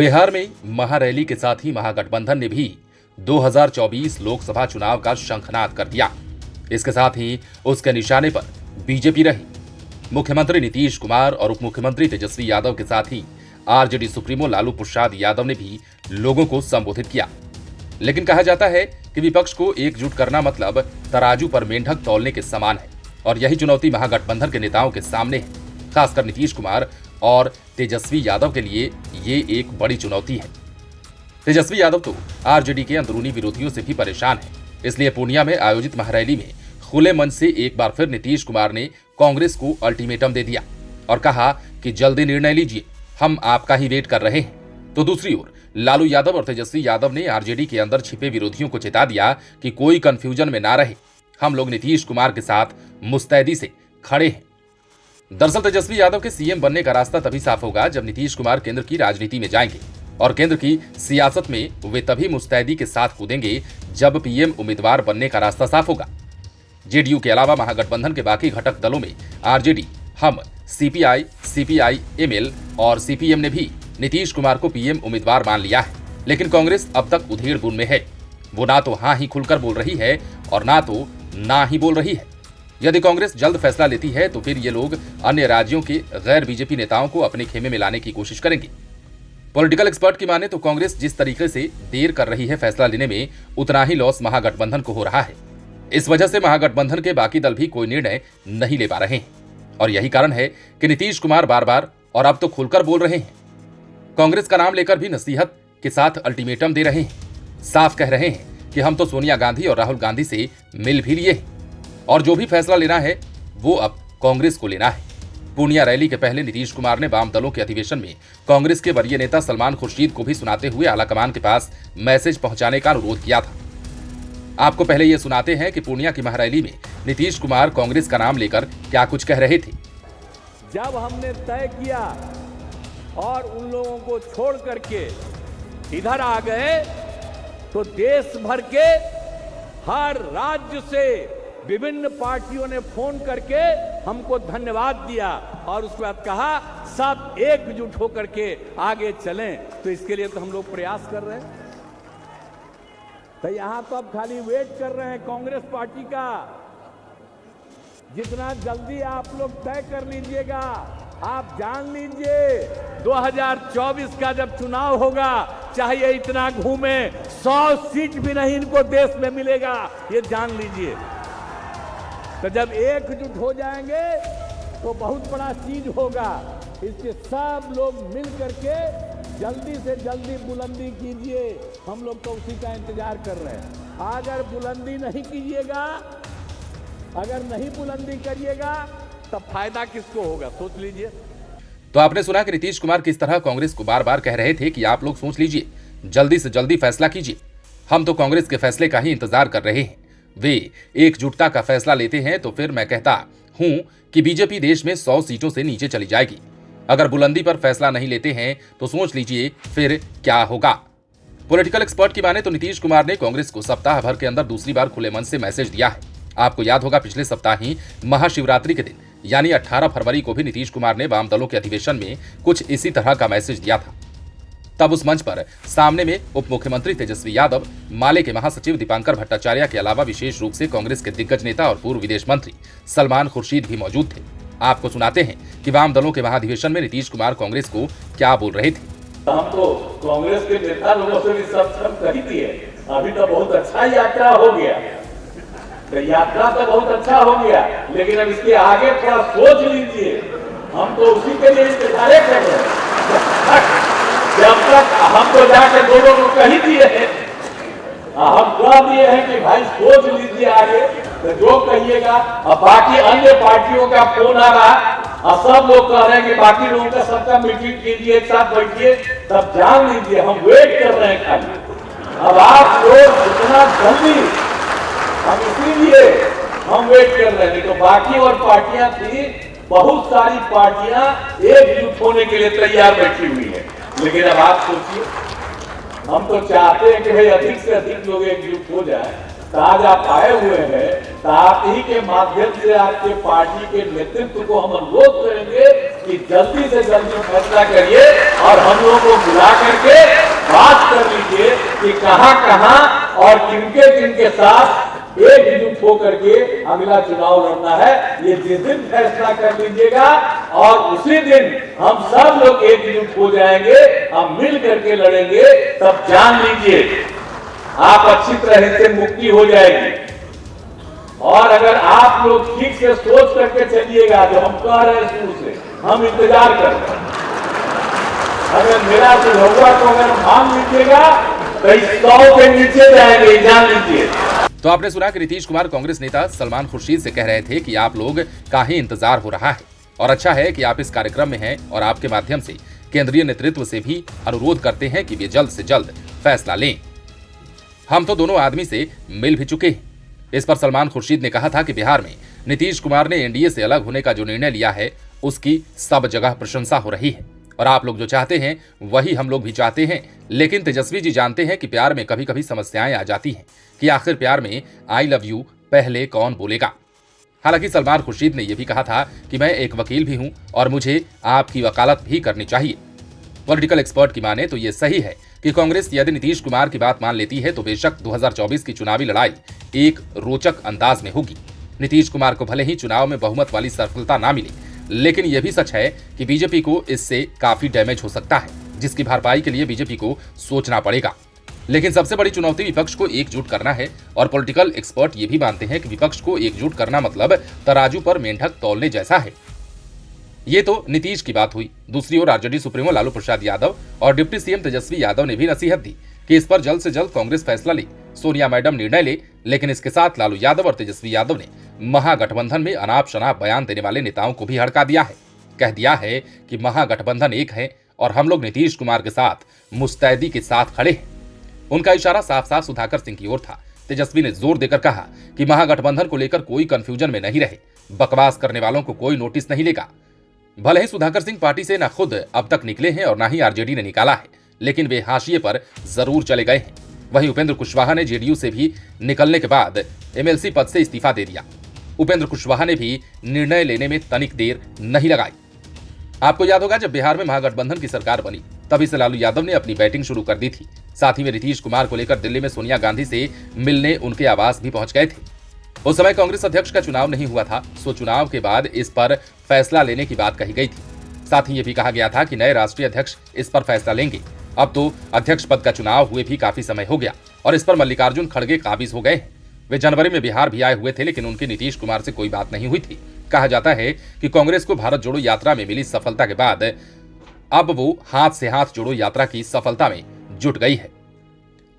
बिहार में महारैली के साथ ही महागठबंधन ने भी 2024 लोकसभा चुनाव का शंखनाद कर दिया। इसके साथ ही उसके निशाने पर बीजेपी रही। मुख्यमंत्री नीतीश कुमार और उप मुख्यमंत्री तेजस्वी यादव के साथ ही आरजेडी सुप्रीमो लालू प्रसाद यादव ने भी लोगों को संबोधित किया। लेकिन कहा जाता है कि विपक्ष को एकजुट करना मतलब तराजू पर मेंढक तौलने के समान है और यही चुनौती महागठबंधन के नेताओं के सामने है। खासकर नीतीश कुमार और तेजस्वी यादव के लिए ये एक बड़ी चुनौती है। तेजस्वी यादव तो आरजेडी के अंदरूनी विरोधियों से भी परेशान है। इसलिए पूर्णिया में आयोजित महारैली में खुले मन से एक बार फिर नीतीश कुमार ने कांग्रेस को अल्टीमेटम दे दिया और कहा कि जल्दी निर्णय लीजिए, हम आपका ही वेट कर रहे हैं। तो दूसरी ओर लालू यादव और तेजस्वी यादव ने आरजेडी के अंदर छिपे विरोधियों को चेता दिया कि कोई कंफ्यूजन में ना रहे, हम लोग नीतीश कुमार के साथ मुस्तैदी से खड़े हैं। दरअसल तेजस्वी यादव के सीएम बनने का रास्ता तभी साफ होगा जब नीतीश कुमार केंद्र की राजनीति में जाएंगे और केंद्र की सियासत में वे तभी मुस्तैदी के साथ कूदेंगे जब पीएम उम्मीदवार बनने का रास्ता साफ होगा। जेडीयू के अलावा महागठबंधन के बाकी घटक दलों में आरजेडी, हम, सीपीआई, सीपीआई-एमएल और सीपीएम ने भी नीतीश कुमार को पीएम उम्मीदवार मान लिया है। लेकिन कांग्रेस अब तक उधेड़ बुन में है। वो ना तो हाँ ही खुलकर बोल रही है और ना तो ना ही बोल रही है। यदि कांग्रेस जल्द फैसला लेती है तो फिर ये लोग अन्य राज्यों के गैर बीजेपी नेताओं को अपने खेमे में लाने की कोशिश करेंगे। पॉलिटिकल एक्सपर्ट की माने तो कांग्रेस जिस तरीके से देर कर रही है फैसला लेने में, उतना ही लॉस महागठबंधन को हो रहा है। इस वजह से महागठबंधन के बाकी दल भी कोई निर्णय नहीं ले पा रहे हैं और यही कारण है कि नीतीश कुमार बार बार और अब तो खुलकर बोल रहे हैं। कांग्रेस का नाम लेकर भी नसीहत के साथ अल्टीमेटम दे रहे हैं। साफ कह रहे हैं कि हम तो सोनिया गांधी और राहुल गांधी से मिल भी लिए हैं और जो भी फैसला लेना है वो अब कांग्रेस को लेना है। पूर्णिया रैली के पहले नीतीश कुमार ने वाम दलों के अधिवेशन में कांग्रेस के वरीय नेता सलमान खुर्शीद को भी सुनाते हुए आलाकमान के पास मैसेज पहुंचाने का अनुरोध किया था। आपको पहले ये सुनाते हैं कि पूर्णिया की महारैली में नीतीश कुमार कांग्रेस का नाम लेकर क्या कुछ कह रहे थे। जब हमने तय किया और उन लोगों को छोड़ करके इधर आ गए तो देश भर के हर राज्य से विभिन्न पार्टियों ने फोन करके हमको धन्यवाद दिया और उसके बाद कहा सब एकजुट होकर के आगे चलें। तो इसके लिए तो हम लोग प्रयास कर रहे हैं। तो यहां तो अब खाली वेट कर रहे हैं कांग्रेस पार्टी का। जितना जल्दी आप लोग तय कर लीजिएगा, आप जान लीजिए 2024 का जब चुनाव होगा, चाहे ये इतना घूमे, 100 सीट भी नहीं इनको देश में मिलेगा, ये जान लीजिए। तो जब एकजुट हो जाएंगे तो बहुत बड़ा चीज होगा। इसके सब लोग मिल करके जल्दी से जल्दी बुलंदी कीजिए। हम लोग तो उसी का इंतजार कर रहे हैं। अगर बुलंदी नहीं कीजिएगा, अगर नहीं बुलंदी करिएगा तब फायदा किसको होगा, सोच लीजिए। तो आपने सुना कि नीतीश कुमार किस तरह कांग्रेस को बार बार कह रहे थे कि आप लोग सोच लीजिए, जल्दी से जल्दी फैसला कीजिए, हम तो कांग्रेस के फैसले का ही इंतजार कर रहे हैं। वे एकजुटता का फैसला लेते हैं तो फिर मैं कहता हूं कि बीजेपी देश में 100 सीटों से नीचे चली जाएगी। अगर बुलंदी पर फैसला नहीं लेते हैं तो सोच लीजिए फिर क्या होगा। पॉलिटिकल एक्सपर्ट की माने तो नीतीश कुमार ने कांग्रेस को सप्ताह भर के अंदर दूसरी बार खुले मन से मैसेज दिया है। आपको याद होगा पिछले सप्ताह ही महाशिवरात्रि के दिन यानी 18 फरवरी को भी नीतीश कुमार ने वाम दलों के अधिवेशन में कुछ इसी तरह का मैसेज दिया था। तब उस मंच पर सामने में उप मुख्यमंत्री तेजस्वी यादव, माले के महासचिव दीपांकर भट्टाचार्य के अलावा विशेष रूप से कांग्रेस के दिग्गज नेता और पूर्व विदेश मंत्री सलमान खुर्शीद भी मौजूद थे। आपको सुनाते हैं कि वाम दलों के महाधिवेशन में नीतीश कुमार कांग्रेस को क्या बोल रहे थे। हम तो कांग्रेस के नेता लोगों से भी सब कही दिए, अभी तो बहुत अच्छा यात्रा हो गया, तो यात्रा तो बहुत अच्छा हो गया, लेकिन अब इसके आगे थोड़ा सोच लीजिए। हम तो उसी के लिए इंतजार कर रहे हैं। जब तक हम तो जाकर दोनों को कही दिए हैं, हम कह दिए हैं कि भाई सोच लीजिए आगे, तो जो कहिएगा। अब बाकी अन्य पार्टियों का फोन आ रहा और सब लोग कह रहे हैं कि बाकी लोगों का सबका मीटिंग कीजिए, एक साथ बैठिए, तब जान लीजिए हम वेट कर रहे हैं खाली। अब आप लोग जितना जल्दी, हम इसीलिए हम वेट कर रहे हैं। तो बाकी और पार्टियां थी, बहुत सारी पार्टियां एकजुट होने के लिए तैयार बैठी हुई है। लेकिन अब आप सोचिए, हम तो चाहते हैं कि भाई अधिक से अधिक लोग एकजुट हो जाए। तो आज आप आए हुए हैं, तो आप ही के माध्यम से आपके पार्टी के नेतृत्व को हम अनुरोध करेंगे कि कि जल्दी से जल्दी फैसला करिए और हम लोगों को बुला करके बात कर लीजिए कि कहां कहां और किनके साथ एकजुट होकर के अगला चुनाव लड़ना है। ये जिस दिन फैसला कर लीजिएगा और उसी दिन हम सब लोग एकजुट हो जाएंगे, हम मिल करके लड़ेंगे, तब जान लीजिए आप अच्छी तरह से मुक्ति हो जाएगी। और अगर आप लोग ठीक से सोच करके चलिएगा, जो हम कह रहे हैं शुरू से, हम इंतजार कर रहे हैं। अगर मेरा सुझाव को अगर मान लीजिएगा तो 100 के नीचे जाएंगे, जान लीजिए। तो आपने सुना कि नीतीश कुमार कांग्रेस नेता सलमान खुर्शीद से कह रहे थे कि आप लोग काहे इंतजार हो रहा है, और अच्छा है कि आप इस कार्यक्रम में हैं और आपके माध्यम से केंद्रीय नेतृत्व से भी अनुरोध करते हैं कि वे जल्द से जल्द फैसला लें। हम तो दोनों आदमी से मिल भी चुके हैं। इस पर सलमान खुर्शीद ने कहा था कि बिहार में नीतीश कुमार ने एनडीए से अलग होने का जो निर्णय लिया है उसकी सब जगह प्रशंसा हो रही है, और आप लोग जो चाहते हैं वही हम लोग भी चाहते हैं। लेकिन तेजस्वी जी जानते हैं कि प्यार में कभी कभी समस्याएं आ जाती हैं कि आखिर प्यार में आई लव यू पहले कौन बोलेगा। हालांकि सलमान खुर्शीद ने यह भी कहा था कि मैं एक वकील भी हूं और मुझे आपकी वकालत भी करनी चाहिए। पॉलिटिकल एक्सपर्ट की माने तो यह सही है कि कांग्रेस यदि नीतीश कुमार की बात मान लेती है तो बेशक 2024 की चुनावी लड़ाई एक रोचक अंदाज में होगी। नीतीश कुमार को भले ही चुनाव में बहुमत वाली सफलता ना मिले, लेकिन यह भी सच है कि बीजेपी को इससे काफी डैमेज हो सकता है, जिसकी भरपाई के लिए बीजेपी को सोचना पड़ेगा। लेकिन सबसे बड़ी चुनौती विपक्ष को एकजुट करना है, और पॉलिटिकल एक्सपर्ट ये भी मानते हैं कि विपक्ष को एकजुट करना मतलब तराजू पर मेंढक तौलने जैसा है। ये तो नीतीश की बात हुई। दूसरी ओर आरजेडी सुप्रीमो लालू प्रसाद यादव और डिप्टी सीएम तेजस्वी यादव ने भी नसीहत दी कि इस पर जल्द से जल्द कांग्रेस फैसला ले, सोनिया मैडम निर्णय ले। लेकिन इसके साथ लालू यादव और तेजस्वी यादव ने महागठबंधन में अनाप शनाप बयान देने वाले नेताओं को भी हड़का दिया है। कह दिया है कि महागठबंधन एक है और हम लोग नीतीश कुमार के साथ मुस्तैदी के साथ खड़े हैं। उनका इशारा साफ साफ सुधाकर सिंह की ओर था। तेजस्वी ने जोर देकर कहा कि महागठबंधन को लेकर कोई कंफ्यूजन में नहीं रहे, बकवास करने वालों को कोई नोटिस नहीं लेगा। भले ही सुधाकर सिंह पार्टी से न खुद अब तक निकले हैं और न ही आरजेडी ने निकाला है, लेकिन वे हाशिए पर जरूर चले गए हैं। वहीं उपेंद्र कुशवाहा ने जेडीयू से भी निकलने के बाद एमएलसी पद से इस्तीफा दे दिया। उपेंद्र कुशवाहा ने भी निर्णय लेने में तनिक देर नहीं लगाई। आपको याद होगा जब बिहार में महागठबंधन की सरकार बनी तभी से लालू यादव ने अपनी बैटिंग शुरू कर दी थी। साथ ही वे नीतीश कुमार को लेकर दिल्ली में सोनिया गांधी से मिलने उनके आवास भी पहुंच गए थे। उस समय कांग्रेस अध्यक्ष का चुनाव नहीं हुआ था, सो चुनाव के बाद इस पर फैसला लेने की बात कही गई थी। साथ ही ये भी कहा गया था कि नए राष्ट्रीय अध्यक्ष इस पर फैसला लेंगे। अब तो अध्यक्ष पद का चुनाव हुए भी काफी समय हो गया और इस पर मल्लिकार्जुन खड़गे काबिज हो गए हैं। वे जनवरी में बिहार भी आए हुए थे, लेकिन उनकी नीतीश कुमार से कोई बात नहीं हुई थी। कहा जाता है कि कांग्रेस को भारत जोड़ो यात्रा में मिली सफलता के बाद अब वो हाथ से हाथ जोड़ो यात्रा की सफलता में जुट गई है।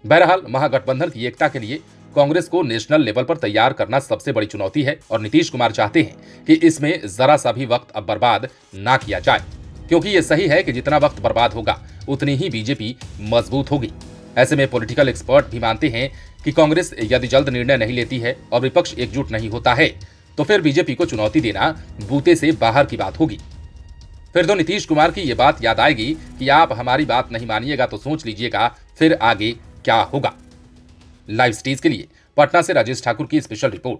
बहरहाल महागठबंधन की एकता के लिए कांग्रेस को नेशनल लेवल पर तैयार करना सबसे बड़ी चुनौती है और नीतीश कुमार चाहते हैं कि इसमें जरा सा भी वक्त अब बर्बाद ना किया जाए, क्योंकि ये सही है कि जितना वक्त बर्बाद होगा उतनी ही बीजेपी मजबूत होगी। ऐसे में पॉलिटिकल एक्सपर्ट भी मानते हैं कि कांग्रेस यदि जल्द निर्णय नहीं लेती है और विपक्ष एकजुट नहीं होता है तो फिर बीजेपी को चुनौती देना बूते से बाहर की बात होगी। फिर तो नीतीश कुमार की ये बात याद आएगी कि आप हमारी बात नहीं मानिएगा तो सोच लीजिएगा फिर आगे क्या होगा। लाइव स्टेज के लिए पटना से राजेश ठाकुर की स्पेशल रिपोर्ट।